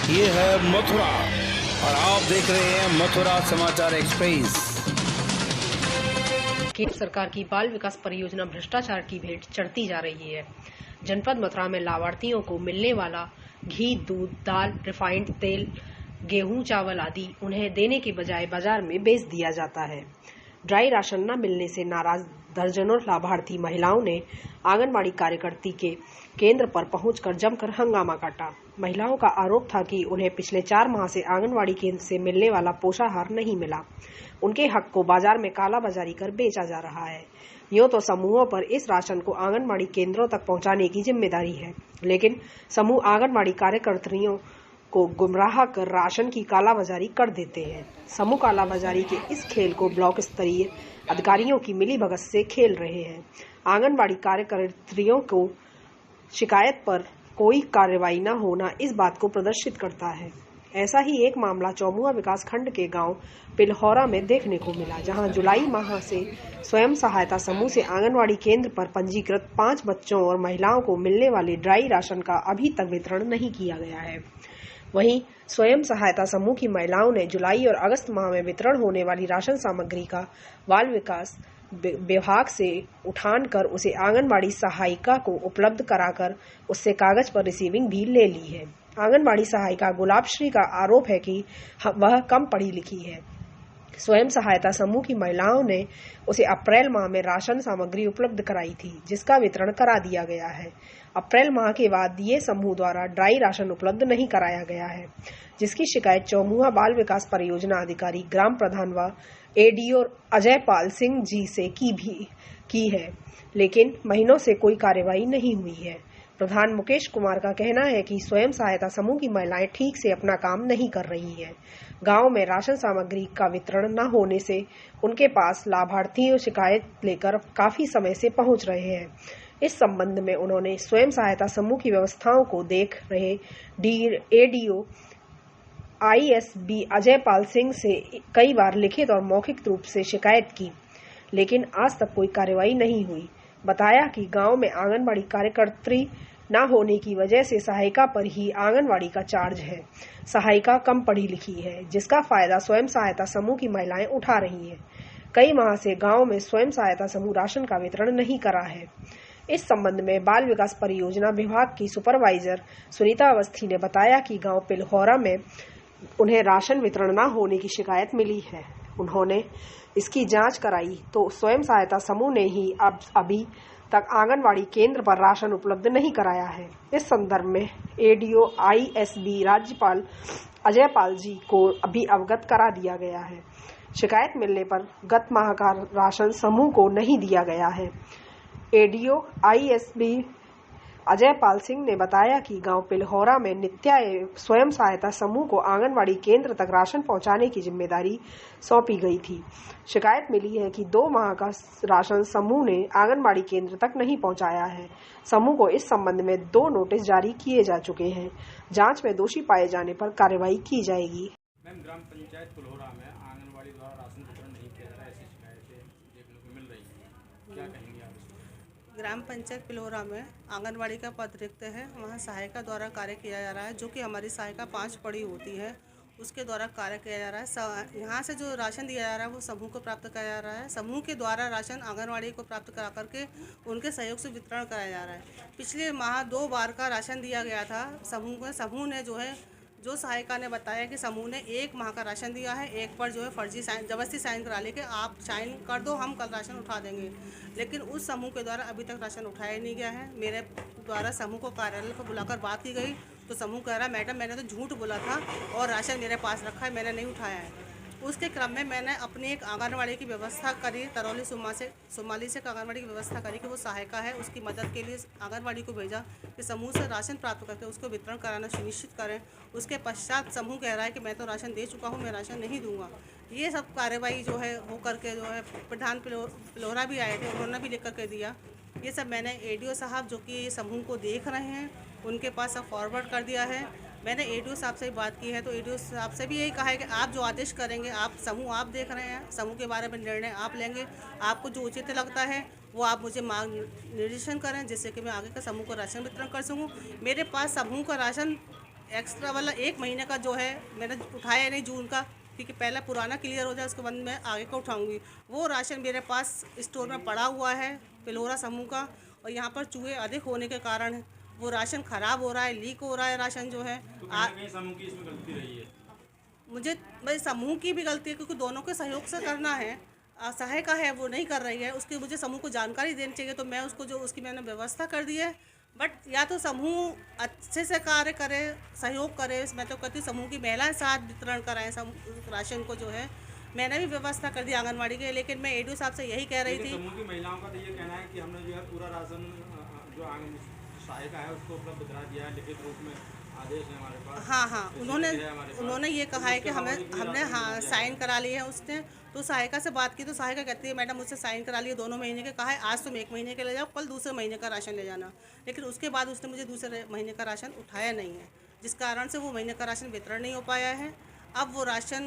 ये है मथुरा और आप देख रहे हैं मथुरा समाचार एक्सप्रेस। केंद्र सरकार की बाल विकास परियोजना भ्रष्टाचार की भेंट चढ़ती जा रही है। जनपद मथुरा में लाभार्थियों को मिलने वाला घी, दूध, दाल, रिफाइंड तेल, गेहूं, चावल आदि उन्हें देने के बजाय बाजार में बेच दिया जाता है। ड्राई राशन न मिलने से नाराज दर्जनों लाभार्थी महिलाओं ने आंगनबाड़ी कार्यकर्ती के केंद्र पर पहुंचकर जमकर हंगामा काटा। महिलाओं का आरोप था कि उन्हें पिछले 4 माह से आंगनबाड़ी केंद्र से मिलने वाला पोषाहार नहीं मिला। उनके हक को बाजार में कालाबाजारी कर बेचा जा रहा है। यूं तो समूहों पर इस राशन को आंगनबाड़ी केंद्रों तक पहुंचाने की जिम्मेदारी है, लेकिन समूह आंगनबाड़ी कार्यकर्तियों को गुमराह कर राशन की कालाबाजारी कर देते हैं। समूह कालाबाजारी के इस खेल को ब्लॉक स्तरीय अधिकारियों की मिलीभगत से खेल रहे हैं। आंगनबाड़ी कार्यकर्तियों को शिकायत पर कोई कार्रवाई न होना इस बात को प्रदर्शित करता है। ऐसा ही एक मामला चौमुआ विकास खंड के गांव पिलहौरा में देखने को मिला, जहां जुलाई माह से स्वयं सहायता समूह से आंगनबाड़ी केंद्र पर पंजीकृत 5 बच्चों और महिलाओं को मिलने वाले ड्राई राशन का अभी तक वितरण नहीं किया गया है। वहीं स्वयं सहायता समूह की महिलाओं ने जुलाई और अगस्त माह में वितरण होने वाली राशन सामग्री का बाल विकास विभाग से उठान कर उसे आंगनबाड़ी सहायिका को उपलब्ध कराकर उससे कागज पर रिसीविंग भी ले ली है। आंगनबाड़ी सहायिका गुलाबश्री का आरोप है कि वह कम पढ़ी लिखी है। स्वयं सहायता समूह की महिलाओं ने उसे अप्रैल माह में राशन सामग्री उपलब्ध कराई थी, जिसका वितरण करा दिया गया है। अप्रैल माह के बाद ये समूह द्वारा ड्राई राशन उपलब्ध नहीं कराया गया है, जिसकी शिकायत चौमुहा बाल विकास परियोजना अधिकारी ग्राम प्रधान व एडीओ अजय पाल सिंह जी से की है, लेकिन महीनों से कोई कार्रवाई नहीं हुई है। प्रधान मुकेश कुमार का कहना है कि स्वयं सहायता समूह की महिलाएं ठीक से अपना काम नहीं कर रही हैं। गांव में राशन सामग्री का वितरण न होने से उनके पास लाभार्थी शिकायत लेकर काफी समय से पहुंच रहे हैं। इस संबंध में उन्होंने स्वयं सहायता समूह की व्यवस्थाओं को देख रहे एडीओ आईएसबी अजय पाल सिंह से कई बार लिखित और मौखिक रूप से शिकायत की, लेकिन आज तक कोई कार्रवाई नहीं हुई। बताया कि गांव में आंगनबाड़ी कार्यकर्त्री न होने की वजह से सहायिका पर ही आंगनबाड़ी का चार्ज है। सहायिका कम पढ़ी लिखी है, जिसका फायदा स्वयं सहायता समूह की महिलाएं उठा रही हैं। कई माह से गांव में स्वयं सहायता समूह राशन का वितरण नहीं करा है। इस संबंध में बाल विकास परियोजना विभाग की सुपरवाइजर सुनीता अवस्थी ने बताया कि गांव पिलहौरा में उन्हें राशन वितरण न होने की शिकायत मिली है। उन्होंने इसकी जांच कराई तो स्वयं सहायता समूह ने ही अभी तक आंगनबाड़ी केंद्र पर राशन उपलब्ध नहीं कराया है। इस संदर्भ में एडीओ आईएसबी राज्यपाल अजय पाल जी को अभी अवगत करा दिया गया है। शिकायत मिलने पर गत माह का राशन समूह को नहीं दिया गया है। एडीओ आईएसबी अजय पाल सिंह ने बताया कि गांव पिलहौरा में नित्या स्वयं सहायता समूह को आंगनबाड़ी केंद्र तक राशन पहुंचाने की जिम्मेदारी सौंपी गई थी। शिकायत मिली है कि 2 माह का राशन समूह ने आंगनबाड़ी केंद्र तक नहीं पहुंचाया है। समूह को इस संबंध में 2 नोटिस जारी किए जा चुके हैं। जांच में दोषी पाए जाने पर कार्रवाई की जाएगी। मैम, ग्राम पंचायत पिलहौरा में आंगनबाड़ी द्वारा राशन वितरण नहीं किया जा रहा है, ऐसी शिकायतें देखने को मिल रही है, क्या कहेंगे आप? ग्राम पंचायत पिलहौरा में आंगनबाड़ी का पद रिक्त है, वहाँ सहायिका द्वारा कार्य किया जा रहा है, जो कि हमारी सहायिका 5 पढ़ी होती है, उसके द्वारा कार्य किया जा रहा है। यहाँ से जो राशन दिया जा रहा है वो समूह को प्राप्त कराया जा रहा है। समूह के द्वारा राशन आंगनबाड़ी को प्राप्त करा करके उनके सहयोग से वितरण कराया जा रहा है। पिछले माह 2 बार का राशन दिया गया था समूह ने जो सहायिका ने बताया कि समूह ने 1 माह का राशन दिया है, एक पर जो है फर्जी साइन जबरदस्ती साइन करा लेके आप साइन कर दो, हम कल राशन उठा देंगे, लेकिन उस समूह के द्वारा अभी तक राशन उठाया नहीं गया है। मेरे द्वारा समूह को कार्यालय पर बुलाकर बात की गई तो समूह कह रहा है, मैडम मैंने तो झूठ बोला था और राशन मेरे पास रखा है, मैंने नहीं उठाया है। उसके क्रम में मैंने अपनी एक आंगनबाड़ी की व्यवस्था करी, तरौली सोमाली से आंगनबाड़ी की व्यवस्था करी कि वो सहायिका है, उसकी मदद के लिए आंगनबाड़ी को भेजा कि समूह से राशन प्राप्त करके उसको वितरण कराना सुनिश्चित करें। उसके पश्चात समूह कह रहा है कि मैं तो राशन दे चुका हूँ, मैं राशन नहीं दूंगा। ये सब कार्रवाई जो है हो करके जो है प्रधान पिलहौरा भी आए थे, उन्होंने भी लिख करके दिया। ये सब मैंने एडीओ साहब जो कि समूह को देख रहे हैं उनके पास अब फॉरवर्ड कर दिया है। मैंने एडीओ साहब से बात की है तो एडीओ साहब से भी यही कहा है कि आप जो आदेश करेंगे, आप समूह आप देख रहे हैं, समूह के बारे में निर्णय आप लेंगे, आपको जो उचित लगता है वो आप मुझे मांग निर्देशन करें, जिससे कि मैं आगे का समूह को राशन वितरण कर सकूँ। मेरे पास समूह का राशन एक्स्ट्रा वाला 1 महीने का जो है मैंने उठाया नहीं जून का, क्योंकि पहले पुराना क्लियर हो जाए उसके बाद मैं आगे का उठाऊंगी। वो राशन मेरे पास स्टोर में पड़ा हुआ है पिलोरा समूह का, और यहाँ पर चूहे अधिक होने के कारण वो राशन ख़राब हो रहा है, लीक हो रहा है राशन जो है। तो कहीं ना कहीं समूह की इसमें गलती रही है। मुझे भाई समूह की भी गलती है, क्योंकि दोनों के सहयोग से करना है। सहायिका है वो नहीं कर रही है, उसकी मुझे समूह को जानकारी देनी चाहिए, तो मैं उसको जो उसकी मैंने व्यवस्था कर दी है। बट या तो समूह अच्छे से कार्य करे, सहयोग करे। मैं तो कहती हूँ समूह की महिलाएं साथ वितरण कराएं राशन को जो है। मैंने भी व्यवस्था कर दी आंगनवाड़ी के, लेकिन मैं एडीओ साहब से यही कह रही थी। समूह की महिलाओं का तो ये कहना है कि हमने जो है पूरा राशन जो आंगन सहायिका है उसको उपलब्ध करा दिया है, लिखित रूप में आदेश है हमारे पास। हाँ, उन्होंने ये कहा है कि हमने हाँ साइन करा लिए हैं उसने। तो सहायिका से बात की तो सहायिका कहती है मैडम मुझसे साइन करा लिए 2 महीने के, कहा है आज तुम 1 महीने के ले जाओ, कल दूसरे महीने का राशन ले जाना। लेकिन उसके बाद उसने मुझे दूसरे महीने का राशन उठाया नहीं है, जिस कारण से वो महीने का राशन वितरण नहीं हो पाया है। अब वो राशन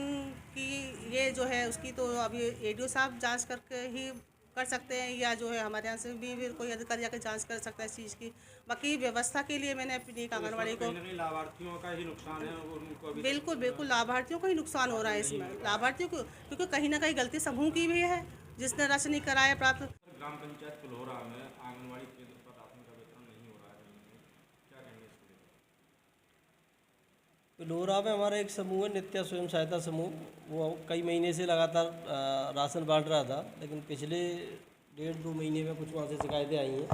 की ये जो है उसकी तो अभी एडीओ साहब जाँच करके ही कर सकते हैं, या जो है हमारे यहाँ से भी कोई अधिकारी जाकर जांच कर सकता है इस चीज़ की। बाकी व्यवस्था के लिए मैंने अपनी एक आंगनवाड़ी को, लाभार्थियों का ही नुकसान है उनको अभी। बिल्कुल लाभार्थियों को ही नुकसान हो रहा है इसमें, लाभार्थियों को, क्योंकि कहीं ना कहीं गलती समूह की भी है जिसने राशन नहीं कराया प्राप्त। ग्राम पंचायत पिलोरा में आंगनवाड़ी केंद्र पर राशन का वितरण नहीं हो रहा है, क्या कहेंगे इसके लिए? पिलोरा में हमारा एक समूह है नित्या स्वयं सहायता समूह, वो कई महीने से लगातार राशन बांट रहा था, लेकिन पिछले 1.5-2 महीने में कुछ वहाँ से शिकायतें आई हैं,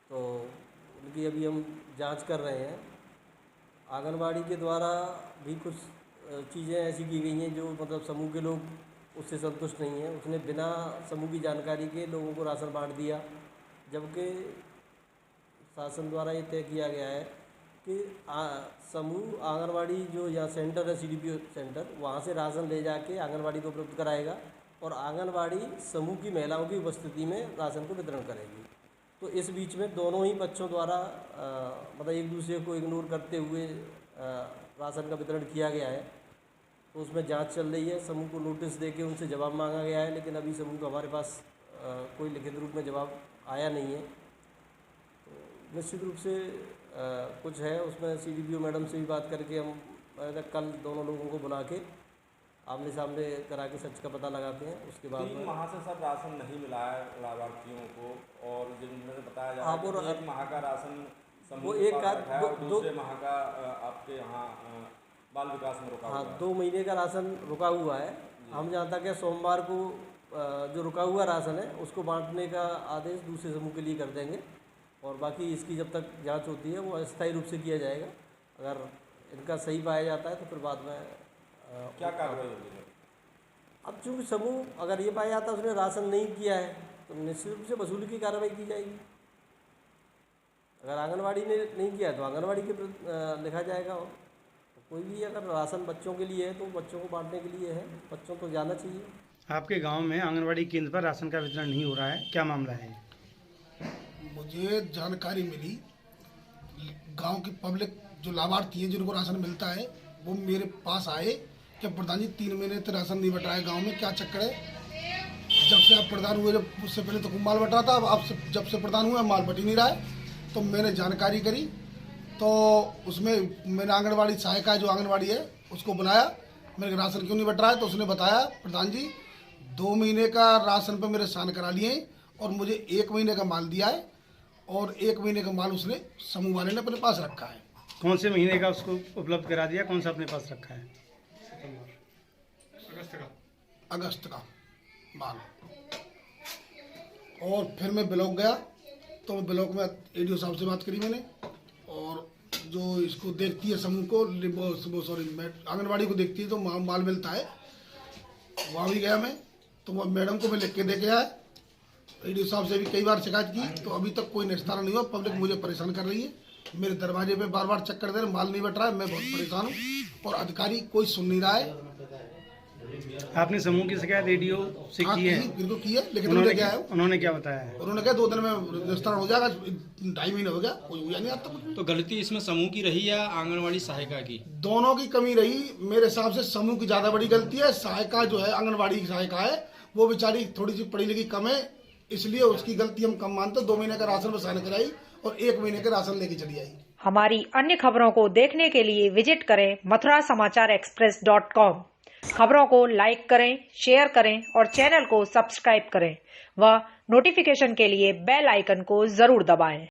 तो उनकी अभी हम जांच कर रहे हैं। आंगनवाड़ी के द्वारा भी कुछ चीज़ें ऐसी की गई हैं जो मतलब समूह के लोग उससे संतुष्ट नहीं हैं। उसने बिना समूह की जानकारी के लोगों को राशन बांट दिया, जबकि शासन द्वारा ये तय किया गया है कि समूह आंगनवाड़ी जो यहाँ सेंटर है CDPO सेंटर, वहाँ से राशन ले जाके आंगनवाड़ी को उपलब्ध कराएगा और आंगनवाड़ी समूह की महिलाओं की उपस्थिति में राशन को वितरण करेगी। तो इस बीच में दोनों ही पक्षों द्वारा मतलब एक दूसरे को इग्नोर करते हुए राशन का वितरण किया गया है। तो उसमें जांच चल रही है। समूह को नोटिस देके उनसे जवाब मांगा गया है, लेकिन अभी समूह का हमारे पास कोई लिखित रूप में जवाब आया नहीं है। तो निश्चित रूप से कुछ है उसमें CDPO मैडम से भी बात करके हम कल दोनों लोगों को बुला के आमने सामने करा के सच का पता लगाते हैं। उसके बाद 3 माह से सब राशन नहीं मिला है लाभार्थियों को, और जिनमें बताया जा रहा है कि 1 माह का राशन समूह के पास रखा है और दूसरे माह का आपके यहाँ बाल विकास में रुका हुआ है। 2 महीने का राशन रुका हुआ है। हम जहाँ तक है सोमवार को जो रुका हुआ राशन है उसको बांटने का आदेश दूसरे समूह के लिए कर देंगे, और बाकी इसकी जब तक जांच होती है वो अस्थायी रूप से किया जाएगा। अगर इनका सही पाया जाता है तो फिर बाद में क्या कार्रवाई होगी? अब चूँकि समूह अगर ये पाया जाता है उसने राशन नहीं किया है तो निश्चित रूप से वसूली की कार्रवाई की जाएगी। अगर आंगनवाड़ी ने नहीं किया तो आंगनवाड़ी के लिखा जाएगा। और कोई भी अगर राशन बच्चों के लिए है तो बच्चों को बांटने के लिए है, बच्चों को जाना चाहिए। आपके गांव में आंगनवाड़ी केंद्र पर राशन का वितरण नहीं हो रहा है, क्या मामला है? मुझे जानकारी मिली, गांव की पब्लिक जो लाभार्थी है जिनको राशन मिलता है वो मेरे पास आए कि प्रधान जी 3 महीने से राशन नहीं बट रहा है गाँव में, क्या चक्कर है? जब से आप प्रधान हुए, जब उससे पहले तो खूब माल बट रहा था, अब आपसे जब से प्रधान हुआ माल बट ही नहीं रहा है। तो मैंने जानकारी करी, तो उसमें मैंने आंगनवाड़ी सहायिका जो आंगनवाड़ी है उसको बुलाया, मेरे राशन क्यों नहीं बट रहा है? तो उसने बताया प्रधान जी 2 महीने का राशन पे मेरे साइन करा लिए और मुझे 1 महीने का माल दिया है, और 1 महीने का माल उसने समूह वाले ने अपने पास रखा है। कौन से महीने का उसको उपलब्ध करा दिया, कौन सा अपने पास रखा है? अगस्त का माल। और फिर मैं ब्लॉक गया, तो ब्लॉक में एडीओ साहब से बात करी मैंने, और जो इसको देखती है समूह को, आंगनवाड़ी को देखती है तो माल मिलता है, वहाँ भी गया मैं, तो वो मैडम को मैं लिख के दे के आया। एडीओ साहब से भी कई बार शिकायत की तो अभी तक कोई निस्तारण नहीं हुआ। पब्लिक मुझे परेशान कर रही है, मेरे दरवाजे पे बार बार चक्कर दे रहे, माल नहीं बट रहा है, मैं बहुत परेशान हूँ, और अधिकारी कोई सुन नहीं रहा है। आपने समूह की शिकायत ADO से की है? बिल्कुल की है, लेकिन उन्होंने क्या बताया है? उन्होंने कहा 2 दिन में निस्तारण हो जाएगा, 2.5 महीने हो गया, कोई हुआ नहीं आज तक। तो गलती इसमें समूह की रही या आंगनवाड़ी सहायिका की? दोनों की कमी रही। मेरे हिसाब से समूह की ज्यादा बड़ी गलती है। सहायिका जो है आंगनवाड़ी की सहायिका है, वो बेचारी थोड़ी सी पढ़ी लिखी कम है, इसलिए उसकी गलती हम कम मानते। 2 महीने का राशन में साइन कराई और 1 महीने का राशन लेके चली आई। हमारी अन्य खबरों को देखने के लिए विजिट करें mathurasamacharexpress.com। खबरों को लाइक करें, शेयर करें और चैनल को सब्सक्राइब करें व नोटिफिकेशन के लिए बेल आइकन को जरूर दबाएं।